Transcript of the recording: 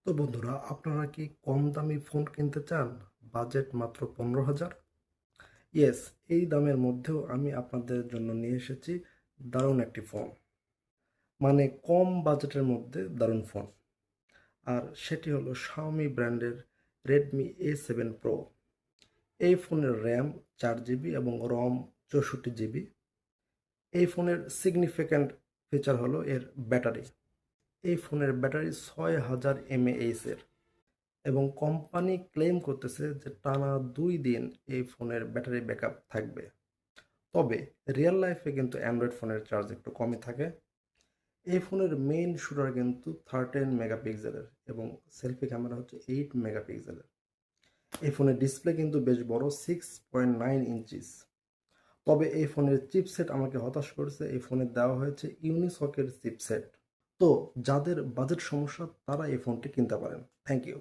তো বন্ধুরা, আপনারা কি কম দামি ফোন কিনতে চান? বাজেট মাত্র 15,000। ইয়েস, এই দামের মধ্যেও আমি আপনাদের জন্য নিয়ে এসেছি দারুণ একটি ফোন। মানে কম বাজেটের মধ্যে দারুণ ফোন। আর সেটি হলো শাওমি ব্র্যান্ডের Redmi A7 Pro। এই ফোনের র্যাম 4 GB এবং রম 64 GB। এই ফোনের সিগনিফিক্যান্ট ফিচার হলো এর ব্যাটারি। এই ফোনের ব্যাটারি 6000 mAh এর, এবং কোম্পানি ক্লেম করতেছে যে টানা 2 দিন এই ফোনের ব্যাটারি ব্যাকআপ থাকবে। তবে রিয়েল লাইফে কিন্তু অ্যান্ড্রয়েড ফোনের চার্জ একটু কমই থাকে। এই ফোনের মেইন শুটার কিন্তু 13 মেগাপিক্সেলের এবং সেলফি ক্যামেরা হচ্ছে 8 মেগাপিক্সেলের। এই ফোনের ডিসপ্লে কিন্তু বেশ বড়, 6.9 ইঞ্চিস। তবে এই ফোনের চিপসেট আমাকে হতাশ করেছে। এই ফোনে দেওয়া হয়েছে ইউনিসকের চিপসেট। তো যাদের বাজেট সমস্যা তারা এই ফোনটি কিনতে পারেন। Thank you.